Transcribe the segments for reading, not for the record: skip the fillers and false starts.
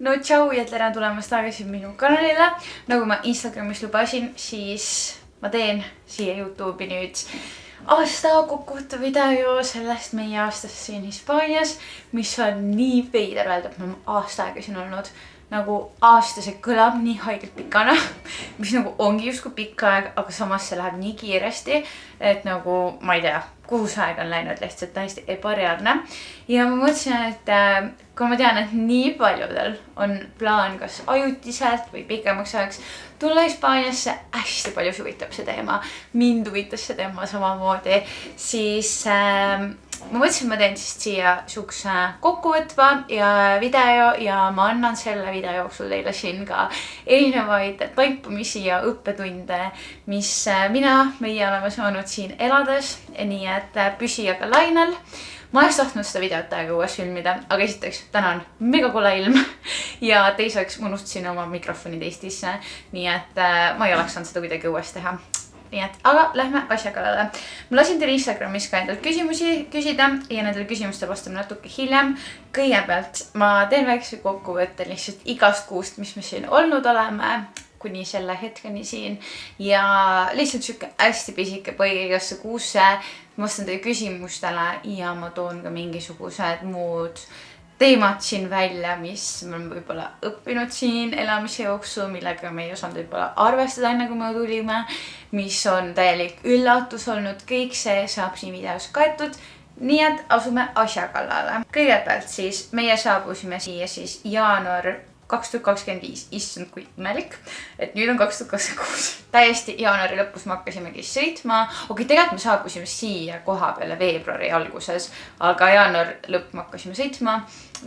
No tšau ja tere tulemast tagasi minu kanalile. Nagu ma Instagramis lubasin, siis ma teen siia YouTube'i nüüd aasta kokkuvõtte video sellest meie aastast siin Hispaanias, mis on nii veider öelda, et me oleme aasta aega siin olnud. Nagu aasta see kõlab nii haigelt pikana, mis nagu ongi justkui pikk aeg, aga samas see läheb nii kiiresti, et nagu ma ei tea, kuhu see aeg on läinud lihtsalt täiesti ebareaalne. Ja ma mõtlesin, et kui ma tean, et nii paljudel on plaan kas ajutiselt või pikemaks ajaks tulla Hispaaniasse, hästi palju huvitab see teema, mind huvitas see teema samamoodi, siis ma mõtlesin, ma teen siis siia sihukese kokkuvõtva ja video ja ma annan selle video jooksul teile siin ka erinevaid taipamisi ja õppetunde, mis meie oleme saanud siin elades, nii et püsi aga lainel. Ma oleks tahtnud seda videot aega uues filmida, aga esiteks täna on mega kole ilm ja teiseks ma unustasin oma mikrofonid Eestisse, nii et ma ei oleks saanud seda kuidagi uues teha. Nii et, aga lähme asja kallale. Ma lasin teile Instagramis ka endalt küsimusi küsida ja nendele küsimuste vastame natuke hiljem. Kõigepealt ma teen väikse kokkuvõtte lihtsalt igast kuust, mis me siin olnud oleme kuni selle hetkeni siin ja lihtsalt siuke hästi pisike põige igasse kuusse. Ma vastan teie küsimustele ja ma toon ka mingisugused muud teemad siin välja, mis me oleme võib-olla õppinud siin elamise jooksul, millega me ei osanud võib-olla arvestada enne, kui me tulime, mis on täielik üllatus olnud. Kõik see saab siin videos kaetud, nii et asume asja kallale. Kõigepealt siis meie saabusime siia siis jaanuar 2025, issand kui imelik, et nüüd on 2026. Täiesti jaanuari lõpus me hakkasimegi sõitma. Tegelikult me saabusime siia koha peale veebruari alguses, aga jaanuar lõpp me hakkasime sõitma.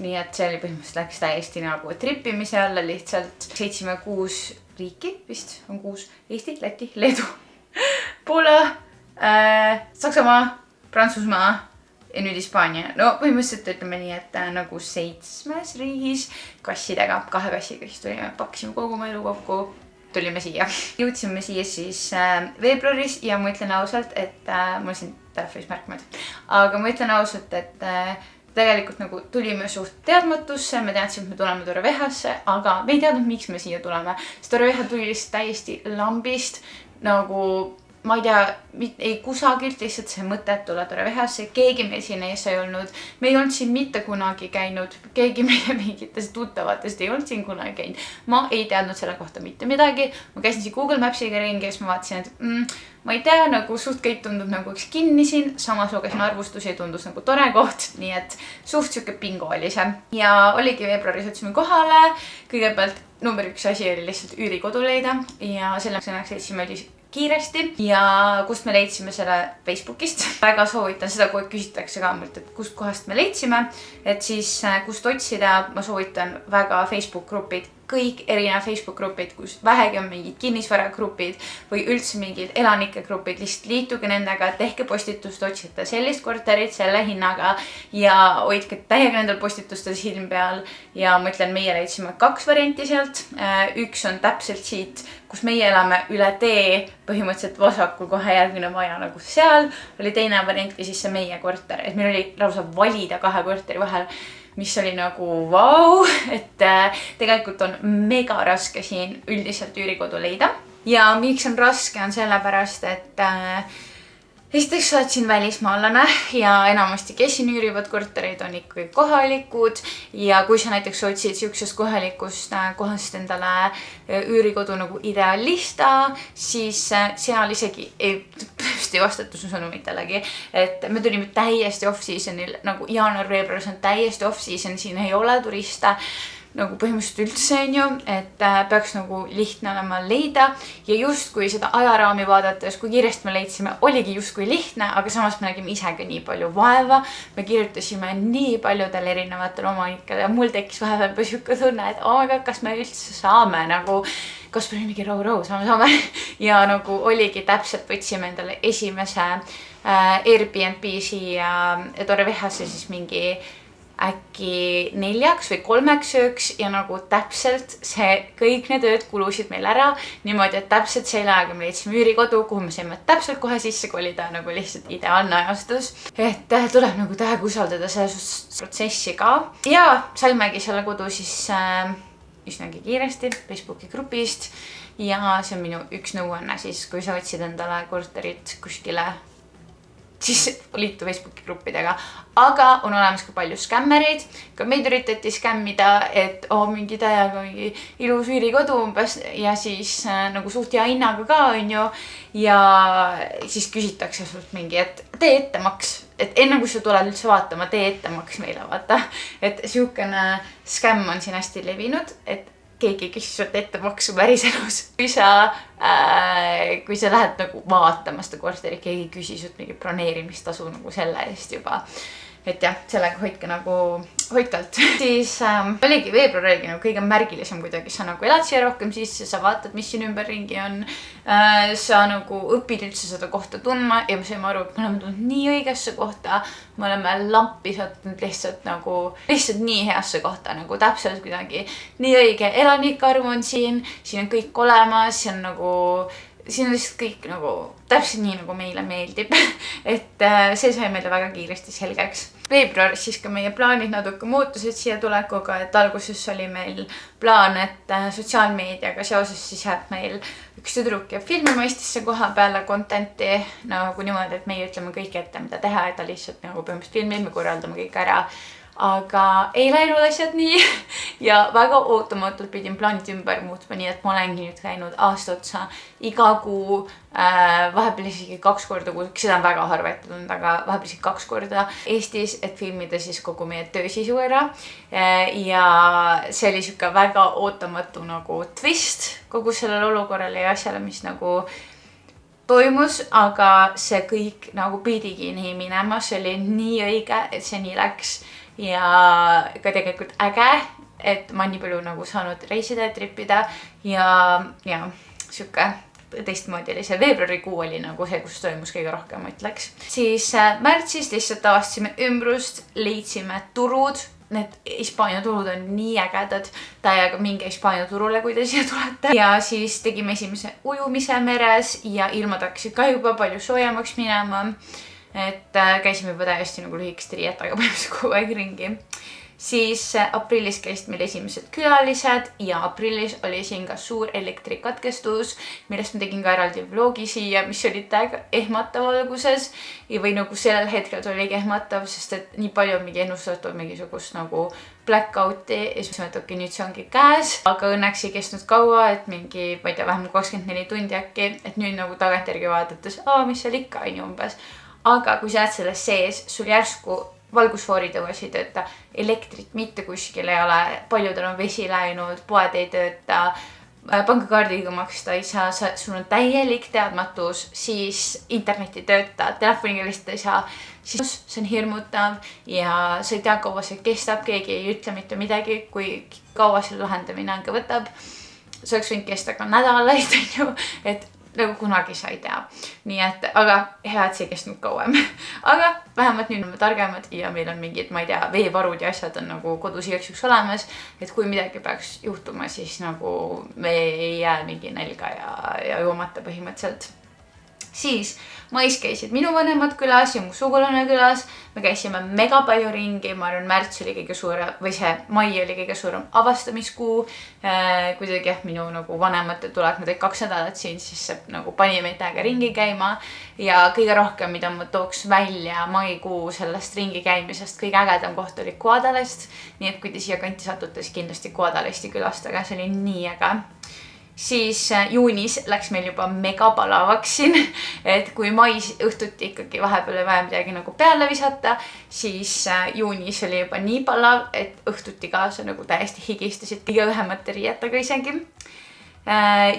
Nii et see oli põhimõtteliselt läks täiesti nagu tripimise alla lihtsalt. Sõitsime 6 riiki, vist on 6, Eesti, Läti, Leedu, Poola, Saksamaa, Prantsusmaa ja nüüd Hispaania. No põhimõtteliselt ütleme nii, et nagu 7 riigis kassidega, 2 kassiga siis tulime, pakkisime kogu oma elu kokku, tulime siia. Jõudsime siia siis veebruaris ja ma ütlen ausalt, et mul siin telefonis märkmed, aga ma ütlen ausalt, et tegelikult nagu tulime suht teadmatusse, me teadsime, et me tuleme Torreviejasse, aga me ei teadnud, miks me siia tuleme. Sest Torrevieja tuli lihtsalt täiesti lambist, nagu ma ei tea, ei kusagilt lihtsalt see mõte, et tulla Torreviejasse, keegi meil siin ees ei olnud. Me ei olnud siin mitte kunagi käinud, keegi meie mingitest tuttavatest ei olnud siin kunagi käinud. Ma ei teadnud selle kohta mitte midagi. Ma käisin siin Google Mapsiga ringi ja siis ma vaatasin, et ma ei tea, nagu suht kõik tundub nagu üks kinni siin. Samas lugesin arvustusi ja tundus nagu tore koht, nii et suht siuke pingo oli see. Ja oligi veebruaris otsime kohale. Kõigepealt number 1 asi oli lihtsalt üürikodu leida ja selleks sõnaks oli kiiresti ja kust me leidsime selle Facebookist. Väga soovitan seda, kui küsitakse ka mult, et kust kohast me leidsime, et siis kust otsida, ma soovitan väga Facebook grupid, kõik erinevad Facebook grupid, kus vähegi on mingid kinnisvaragrupid või üldse mingid elanike grupid, lihtsalt liituge nendega, tehke postitust, otsite sellist korterit selle hinnaga ja hoidke täiega nendel postitustel silm peal. Ja ma ütlen, meie leidsime 2 varianti sealt. Üks on täpselt siit, kus meie elame üle tee, põhimõtteliselt vasakul kohe järgmine maja nagu seal. Oli teine variant ja siis see meie korter, et meil oli lausa valida 2 korteri vahel, mis oli nagu vau, et tegelikult on mega raske siin üldiselt üürikodu leida. Ja miks on raske on sellepärast, et esiteks sa oled siin välismaalane ja enamasti kes siin üürivad korterid on ikkagi kohalikud ja kui sa näiteks otsid siuksest kohalikust kohast endale üürikodu nagu idealista, siis seal isegi ei vastata su sõnumitellegi, et me tulime täiesti off-seasonil, nagu jaanuar-veebruaris on täiesti off-season, siin ei ole turiste nagu põhimõtteliselt üldse on ju, et peaks nagu lihtne olema leida ja justkui seda ajaraami vaadates, kui kiiresti me leidsime, oligi justkui lihtne, aga samas me nägime isegi nii palju vaeva. Me kirjutasime nii paljudel erinevatel omanikele ja mul tekkis vahepeal siuke tunne, et oh my god, kas me üldse saame nagu, kas me mingi rau, saame ja nagu oligi täpselt, võtsime endale esimese Airbnb siia Torreviejasse siis mingi äkki 4 või 3 ööks ja nagu täpselt kõik need ööd kulusid meil ära niimoodi, et täpselt selle ajaga me leidsime üürikodu, kuhu me saime täpselt kohe sisse kolida, nagu lihtsalt ideaalne ajastus. Et tuleb nagu täiega usaldada selles protsessi ka. Ja saimegi selle kodu siis üsnagi kiiresti Facebooki grupist ja see on minu üks nõuanne siis, kui sa otsid endale korterit kuskile, siis liitu Facebooki gruppidega, aga on olemas ka palju skämmereid, ka meid üritati skämmida, et mingi täiega mingi ilus üürikodu umbes ja siis nagu suht hea hinnaga ka on ju ja siis küsitakse sult mingi, et tee ettemaks, et enne kui sa tuled üldse vaatama, tee ettemaks meile vaata, et siukene skämm on siin hästi levinud, et keegi küsis sult ettemaksu päriselus. Kui sa lähed nagu vaatama seda korterit, keegi küsis sult mingi broneerimistasu nagu selle eest juba. Et jah, sellega hoidke nagu hoidkalt. Siis oligi veebruar oligi nagu kõige märgilisem kuidagi. Sa nagu elad siia rohkem sisse, sa vaatad, mis siin ümberringi on. Sa nagu õpid üldse seda kohta tundma ja me saime aru, et me oleme tulnud nii õigesse kohta. Me oleme lampi sattunud lihtsalt nii heasse kohta, nagu täpselt kuidagi nii õige. Elanikarv on siin on kõik olemas, siin on lihtsalt kõik nagu täpselt nii, nagu meile meeldib. Et see sai meile väga kiiresti selgeks. Veebruaris siis ka meie plaanid natuke muutused siia tulekuga, et alguses oli meil plaan, et sotsiaalmeediaga seoses siis jääb meil üks tüdruk jääb filmima Eestisse koha peale contenti nagu niimoodi, et meie ütleme kõik ette, mida teha, et ta lihtsalt nagu põhimõtteliselt filmib, me korraldame kõik ära. Aga ei läinud asjad nii ja väga ootamatult pidin plaanid ümber muutma, nii et ma olengi nüüd käinud aasta otsa iga kuu, vahepeal isegi 2 korda kuus, seda on väga harva ette tulnud, aga vahepeal isegi 2 korda Eestis, et filmida siis kogu meie töösisu ära. Ja see oli siuke väga ootamatu nagu twist kogu sellele olukorrale ja asjale, mis nagu toimus, aga see kõik nagu pidigi nii minema, see oli nii õige, et see nii läks. Ja ka tegelikult äge, et ma nii palju nagu saanud reisida ja tripida ja siuke teistmoodi oli see. Veebruarikuu oli nagu see, kus toimus kõige rohkem, ma ütleks. Siis märtsis lihtsalt avastasime ümbrust, leidsime turud. Need Hispaania turud on nii ägedad. Täiega minge Hispaania turule, kui te siia tulete. Ja siis tegime esimese ujumise meres ja ilmad hakkasid ka juba palju soojemaks minema. Et käisime juba täiesti nagu lühikest riietaga põhimõtteliselt kogu aeg ringi. Siis aprillis käisid meil esimesed külalised ja aprillis oli siin ka suur elektrikatkestus, millest ma tegin ka eraldi vlogi siia, mis oli täiega ehmatav alguses. Või nagu sellel hetkel oligi ehmatav, sest et nii palju on mingi ennustatud mingisugust nagu blackouti ja siis mõtleme, et okei, nüüd see ongi käes. Aga õnneks ei kestnud kaua, et mingi, ma ei tea, vähemalt 24 tundi äkki, et nüüd nagu tagantjärgi vaadates, mis seal ikka on ju umbes. Aga kui sa oled selles sees, sul järsku valgusfoorid õues ei tööta, elektrit mitte kuskil ei ole, paljudel on vesi läinud, poed ei tööta, pangakaardiga maksta ei saa, sul on täielik teadmatus, siis internet ei tööta, telefoniga lihtsalt ei saa, siis see on hirmutav ja sa ei tea, kaua see kestab, keegi ei ütle mitte midagi, kui kaua selle lahendamine aega võtab. See oleks võinud kesta ka nädalaid, et nagu kunagi sa ei tea. Nii et, aga hea, et see ei kestnud kauem. Aga vähemalt nüüd oleme targemad ja meil on mingid, ma ei tea, veevarud ja asjad on nagu kodus igaks juhuks olemas. Et kui midagi peaks juhtuma, siis nagu me ei jää mingi nälga ja joomata põhimõtteliselt. Siis mais käisid minu vanemad külas ja mu sugulane külas. Me käisime mega palju ringi, ma arvan, märts oli kõige suurem, või see mai oli kõige suurem avastamiskuu. Kuidagi minu nagu vanemate tulek, nad olid 2 nädalat siin, siis see nagu pani meid täiega ringi käima. Ja kõige rohkem, mida ma tooks välja maikuu sellest ringi käimisest, kõige ägedam koht oli Guadalest. Nii et kui te siia kanti satute, siis kindlasti Guadalesti külastage, see oli nii äge. Siis juunis läks meil juba mega palavaks siin, et kui mais õhtuti ikkagi vahepeal vaja midagi nagu peale visata, siis juunis oli juba nii palav, et õhtuti ka sa nagu täiesti higistasid kõige õhemate riietaga isegi.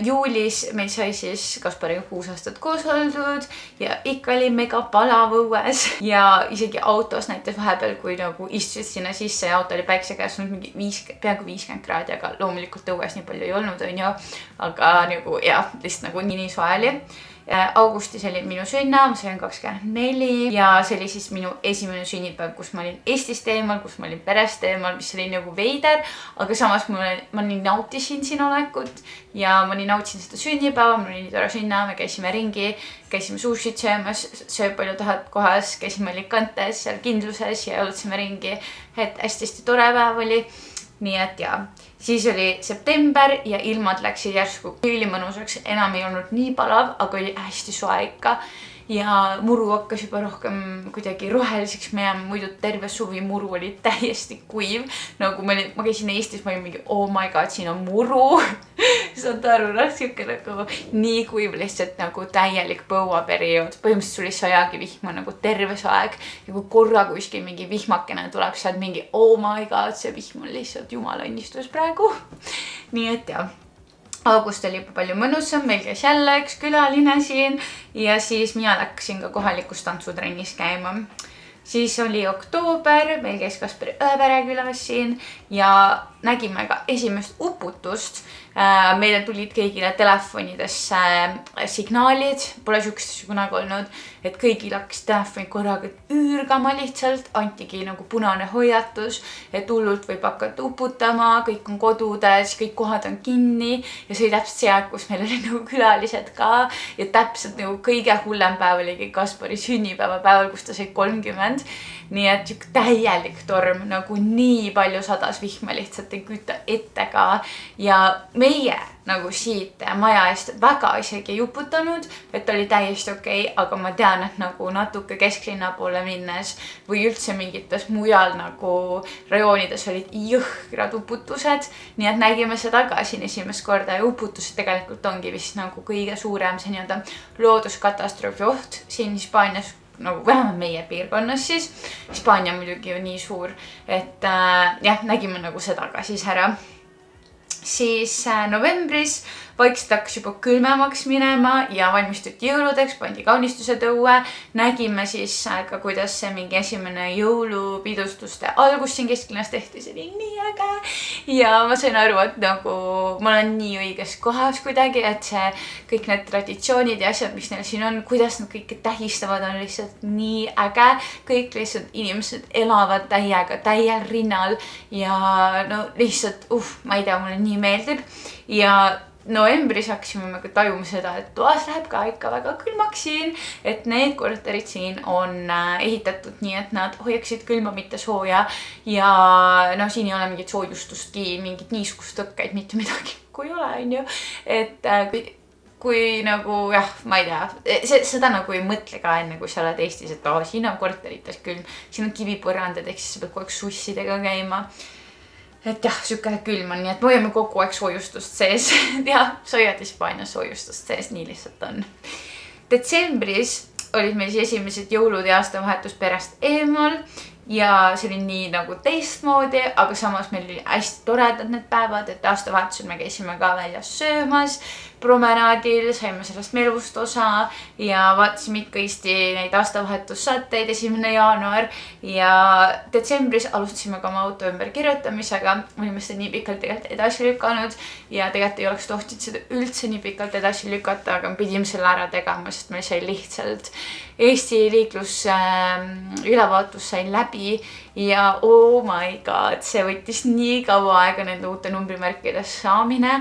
Juulis meil sai siis Kaspariga 6 aastat koos oldud ja ikka oli mega palav õues ja isegi autos näitas vahepeal, kui nagu istusid sinna sisse ja auto oli päikse käes, mingi peaaegu 50 kraadi, aga loomulikult õues nii palju ei olnud, on ju, aga nagu jah, lihtsalt nagu nii soe oli. Augustis oli minu sünna, ma sain 24 ja see oli siis minu esimene sünnipäev, kus ma olin Eestist eemal, kus ma olin perest eemal, mis oli nagu veider, aga samas ma nii nautisin siin olekut ja ma nii nautisin seda sünnipäeva, mul oli nii tore sünna, me käisime ringi, käisime sushit söömas, sööb palju tahad kohas, käisime Alicantes, seal Kindluses ja jalutasime ringi, et hästi tore päev oli. Nii et ja, siis oli september ja ilmad läksid järsku ülimõnusaks, enam ei olnud nii palav, aga oli hästi soe ikka. Ja muru hakkas juba rohkem kuidagi roheliseks minema, muidu terve suvi muru oli täiesti kuiv. Nagu ma käisin Eestis, ma olin mingi, oh my god, siin on muru. Saad aru, siuke nagu nii kuiv, lihtsalt nagu täielik põuaperiood. Põhimõtteliselt oli sajagi vihma nagu terves aeg. Ja kui korra kuskil mingi vihmakene tuleb, saad mingi, oh my god, see vihm on lihtsalt jumala õnnistus praegu. Nii et ja. August oli juba palju mõnusam, meil käis jälle üks külaline siin ja siis mina läksin ka kohalikus tantsutrennis käima. Siis oli oktoober, meil käis Kaspar Õepere külas siin ja nägime ka esimest uputust. Meile tulid kõigile telefonidesse signaalid, pole siukest kunagi olnud, et kõigil hakkas telefoni korraga üürgama lihtsalt, antigi nagu punane hoiatus, et hullult võib hakata uputama, kõik on kodudes, kõik kohad on kinni ja see oli täpselt see aeg, kus meil oli nagu külalised ka ja täpselt nagu kõige hullem päev oligi Kaspari sünnipäevapäeval, kus ta sai 30. Nii et täielik torm, nagu nii palju sadas vihma lihtsalt ei küta ette ka ja meie nagu siit maja eest väga isegi ei uputanud, et oli täiesti okei, aga ma tean, et nagu natuke kesklinna poole minnes või üldse mingites mujal nagu rajoonides olid jõhkrad uputused, nii et nägime seda ka siin esimest korda ja uputused tegelikult ongi vist nagu kõige suurem see nii-öelda looduskatastroofi oht siin Hispaanias, nagu vähemalt meie piirkonnas siis. Hispaania muidugi on nii suur, et jah, nägime nagu seda ka siis ära. Siis novembris vaikselt hakkas juba külmemaks minema ja valmistuti jõuludeks, pandi kaunistused õue. Nägime siis ka, kuidas see mingi esimene jõulupidustuste algus siin kesklinnas tehti, see oli nii äge. Ja ma sain aru, et nagu ma olen nii õiges kohas kuidagi, et see kõik need traditsioonid ja asjad, mis neil siin on, kuidas nad kõike tähistavad, on lihtsalt nii äge. Kõik lihtsalt inimesed elavad täiel rinnal ja no lihtsalt, ma ei tea, mulle nii meeldib. Ja novembris hakkasime me tajuma seda, et toas läheb ka ikka väga külmaks siin, et need korterid siin on ehitatud nii, et nad hoiaksid külma, mitte sooja ja no siin ei ole mingit soojustustki, mingit niiskustõkkeid, mitte midagi, kui ei ole, on ju, et kui nagu jah, ma ei tea, seda nagu ei mõtle ka enne, kui sa oled Eestis, et siin on korterites külm, siin on kivipõrandad, ehk siis sa pead kogu aeg sussidega käima. Et jah, süke külm on, nii et me hoiame kogu aeg soojustust sees ja soojad Hispaanias soojustust sees, nii lihtsalt on. Detsembris olid meil siis esimesed jõulud ja aastavahetus perest eemal ja see oli nii nagu teistmoodi, aga samas meil oli hästi toredad need päevad, et aastavahetusel me käisime ka väljas söömas, promenaadil, saime sellest melust osa ja vaatasime ikka Eesti neid aastavahetussaateid 1. jaanuar ja detsembris alustasime ka oma auto ümber kirjutamisega. Olime seda nii pikalt tegelikult edasi lükanud ja tegelikult ei oleks tohtinud seda üldse nii pikalt edasi lükata, aga me pidime selle ära tegema, sest meil sai lihtsalt Eesti liiklus ülevaatus sai läbi ja oh my god, see võttis nii kaua aega nende uute numbrimärkides saamine.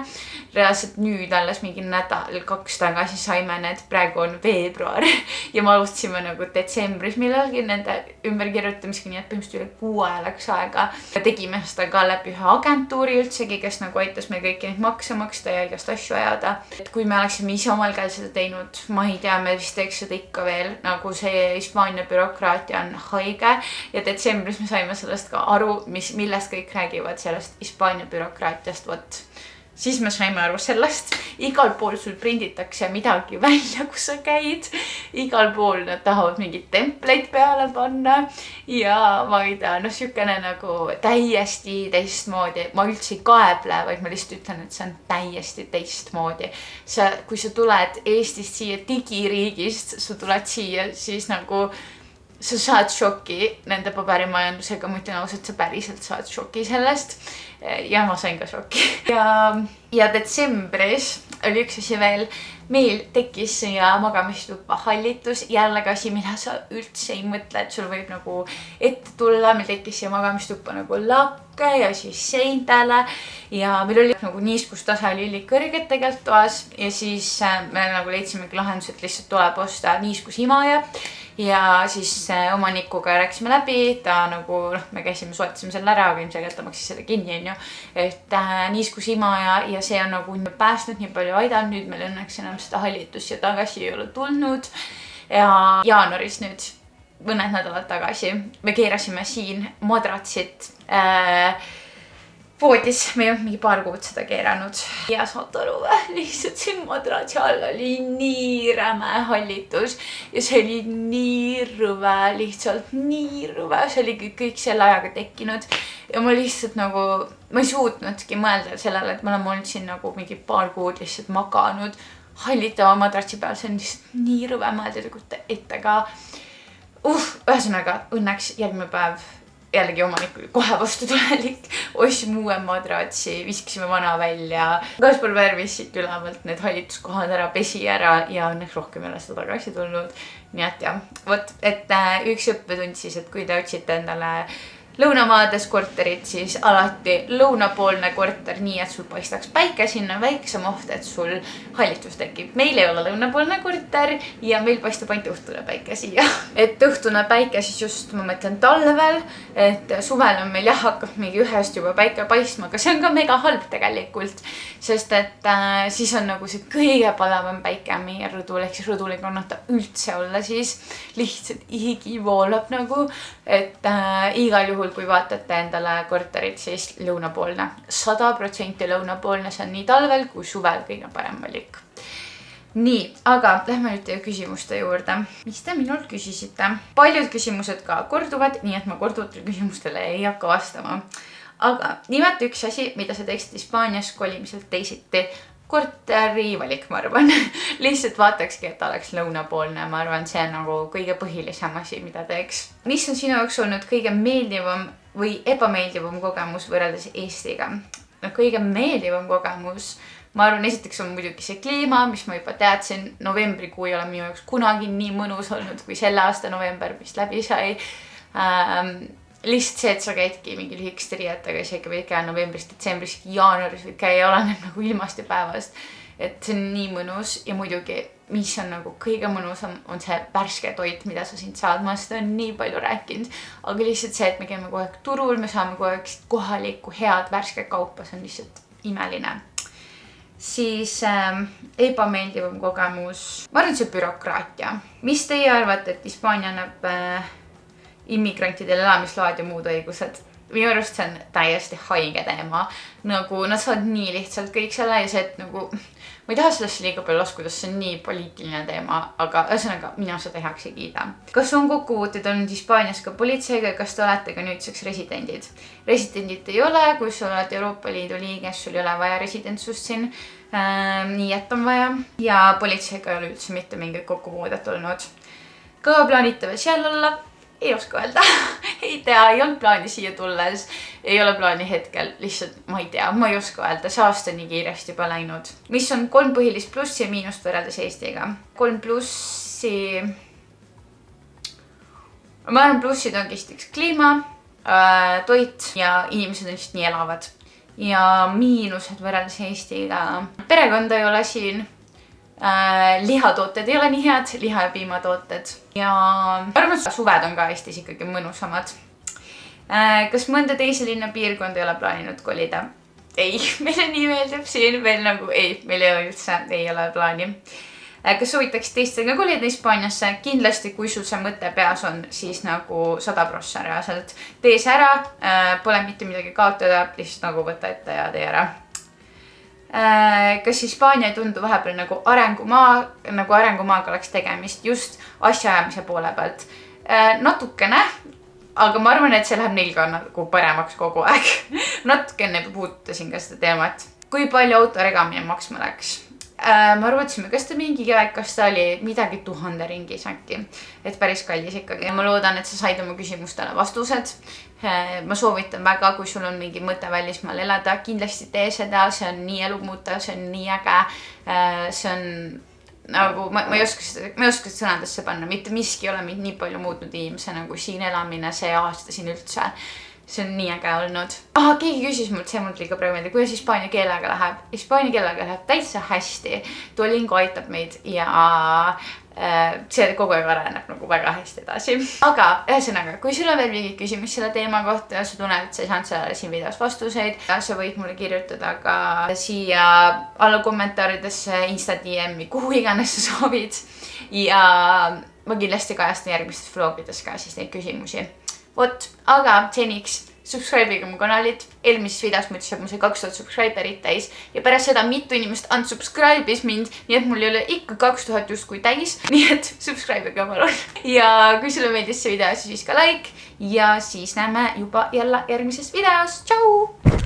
Reaalselt nüüd alles mingi nädal-2 tagasi saime need, praegu on veebruar ja me alustasime nagu detsembris millalgi nende ümberkirjutamisega, nii et põhimõtteliselt üle 6 aja läks aega. Tegime seda ka läbi ühe agentuuri üldsegi, kes nagu aitas meil kõiki neid makse maksta ja igast asju ajada. Et kui me oleksime ise omal käel seda teinud, ma ei tea, me vist teeks seda ikka veel, nagu see Hispaania bürokraatia on haige ja detsembris me saime sellest ka aru, millest kõik räägivad sellest Hispaania bürokraatiast, vot. Siis me saime aru sellest, igal pool sul prinditakse midagi välja, kus sa käid, igal pool nad tahavad mingid templeid peale panna ja ma ei tea, no siukene nagu täiesti teistmoodi, ma üldse ei kaeble, vaid ma lihtsalt ütlen, et see on täiesti teistmoodi. Kui sa tuled Eestist siia digiriigist, sa tuled siia, siis nagu sa saad šoki nende paberimajandusega, ma ütlen ausalt, sa päriselt saad šoki sellest ja ma sain ka šoki. Ja detsembris oli üks asi veel, meil tekkis siia magamistuppa hallitus, jällegi asi, mida sa üldse ei mõtle, et sul võib nagu ette tulla. Meil tekkis siia magamistuppa nagu lakke ja siis seintele ja meil oli nagu niiskustase oli üli kõrged tegelikult toas ja siis me nagu leidsimegi lahendus, et lihtsalt tuleb osta niiskusimaja. Ja siis omanikuga rääkisime läbi, ta nagu, me käisime, soetasime selle ära, aga ilmselt ta maksis seda kinni, on ju. Et niiskusimaja ja see on nagu päästnud nii palju aidanud, nüüd meil õnneks enam seda hallitust ja tagasi ei ole tulnud. Ja jaanuaris nüüd, mõned nädalad tagasi, me keerasime siin madratsit voodis, me ei olnud mingi paar kuud seda keeranud. Ja saad aru või, lihtsalt siin madratsi all oli nii räme hallitus ja see oli nii rõve, lihtsalt nii rõve. See oli kõik selle ajaga tekkinud ja ma lihtsalt nagu, ma ei suutnudki mõelda sellele, et me oleme olnud siin nagu mingi paar kuud lihtsalt maganud hallitava madratsi peal. See on lihtsalt nii rõve mõelda ette ka. Ühesõnaga, õnneks järgmine päev jällegi omanik oli kohe vastutulelik, ostsime uue madratsi, viskasime vana välja. Kaspar värvis siit ülevalt need hallituskohad ära, pesi ära ja õnneks rohkem ei ole seda tagasi tulnud. Nii et jah, võt, et üks õppetund siis, et kui te otsite endale lõunamaades korterit, siis alati lõunapoolne korter, nii et sul paistaks päike sinna, väiksem oht, et sul hallitus tekib. Meil ei ole lõunapoolne korter ja meil paistab ainult õhtune päike siia. Et õhtune päike siis just, ma mõtlen talvel, et suvel on meil jah, hakkab mingi ühest juba päike paistma, aga see on ka mega halb tegelikult, sest et siis on nagu see kõige palavam päike meie rõdul, ehk siis rõdul ei kannata üldse olla siis lihtsalt higi voolab nagu, et igal juhul kui vaatate endale korterit, siis lõunapoolne, 100% lõunapoolne, see on nii talvel kui suvel kõige parem valik. Nii, aga lähme nüüd teie küsimuste juurde. Mis te minult küsisite? Paljud küsimused ka korduvad, nii et ma korduvatele küsimustele ei hakka vastama. Aga nimelt üks asi, mida sa teeksid Hispaanias kolimiselt teisiti. Korteri valik, ma arvan. Lihtsalt vaatakski, et oleks lõunapoolne. Ma arvan, see on nagu kõige põhilisem asi, mida teeks. Mis on sinu jaoks olnud kõige meeldivam või ebameeldivam kogemus võrreldes Eestiga? Kõige meeldivam kogemus, ma arvan, esiteks on muidugi see kliima, mis ma juba teadsin. Novembrikuu ei ole minu jaoks kunagi nii mõnus olnud kui selle aasta november, mis läbi sai. Lihtsalt see, et sa käidki mingi lühikeste riietega, isegi võid käia novembris, detsembris, jaanuaris võid käia, oleneb nagu ilmast ja päevast. Et see on nii mõnus ja muidugi, mis on nagu kõige mõnusam, on see värske toit, mida sa siin saad. Ma seda on nii palju rääkinud, aga lihtsalt see, et me käime kogu aeg turul, me saame kogu aeg kohalikku head värske kaupa, see on lihtsalt imeline. Siis ebameeldivam kogemus, ma arvan, see bürokraatia. Mis teie arvate, et Hispaania annab immigrantidele elamisload ja muud õigused? Minu arust see on täiesti haige teema. Nagu nad saavad nii lihtsalt kõik selle ja see, et nagu ma ei taha sellesse liiga palju laskuda, see on nii poliitiline teema, aga ühesõnaga mina seda heaks ei kiida. Kas on kokkupuuteid olnud Hispaanias ka politseiga ja kas te olete ka nüüdseks residendid? Residendid ei ole, kui sa oled Euroopa Liidu liige, sul ei ole vaja residentsust siin. Nii et on vaja ja politseiga ei ole üldse mitte mingit kokkupuudet olnud. Ka plaanite veel seal olla? Ei oska öelda. Ei tea, ei olnud plaani siia tulles. Ei ole plaani hetkel, lihtsalt ma ei tea, ma ei oska öelda. See aasta nii kiiresti juba läinud. Mis on 3 põhilist plussi ja miinust võrreldes Eestiga? 3 plussi... Ma arvan, plussid on kisteks kliima, toit ja inimesed on lihtsalt nii elavad. Ja miinused võrreldes Eestiga. Perekonda ei ole siin. Lihatooted ei ole nii head, liha- ja piimatooted ja arvan, suved on ka Eestis ikkagi mõnusamad. Kas mõnda teise linna piirkonda ei ole plaaninud kolida? Ei, meile nii meeldib siin veel nagu ei, meil ei ole üldse, ei ole plaani. Kas soovitaks teistega kolida Hispaaniasse? Kindlasti, kui sul see mõte peas on, siis nagu 100% reaalselt. Tee see ära, pole mitte midagi kaotada, lihtsalt nagu võta ette ja tee ära. Kas Hispaania ei tundu vahepeal nagu arengumaaga oleks tegemist just asjaajamise poole pealt? Natukene, aga ma arvan, et see läheb neil ka nagu paremaks kogu aeg. Natukene puudutasin ka seda teemat. Kui palju auto regamine maksma läks? Me arvatsime, kas ta mingi aeg, kas ta oli midagi 1000 ringis äkki, et päris kallis ikkagi. Ma loodan, et sa said oma küsimustele vastused. Ma soovitan väga, kui sul on mingi mõte välismaal elada, kindlasti tee seda, see on nii elumuutav, see on nii äge. See on nagu ma ei oska sõnadesse panna, mitte miski ei ole mind nii palju muutnud inimese nagu siin elamine, see aasta siin üldse. See on nii äge olnud. Keegi küsis mult, see mult liiga praegu meelde, kuidas hispaania keelega läheb. Hispaania keelega läheb täitsa hästi. Duolingo aitab meid ja see kogu aeg areneb nagu väga hästi edasi. Aga ühesõnaga, kui sul on veel mingid küsimus selle teema kohta ja sa tunned, et sa ei saanud sellele siin videos vastuseid, sa võid mulle kirjutada ka siia alla kommentaaridesse, Insta DM-i, kuhu iganes sa soovid. Ja ma kindlasti kajastan järgmistes vlogides ka siis neid küsimusi. Vot, aga seniks subscribe'iga mu kanalit. Eelmises videos ma ütlesin, et mul sai 2000 subscriberit täis ja pärast seda mitu inimest unsubscribe'is mind, nii et mul ei ole ikka 2000 justkui täis. Nii et subscribe'iga palun. Ja kui sulle meeldis see video, siis ka like ja siis näeme juba jälle järgmises videos. Tšau!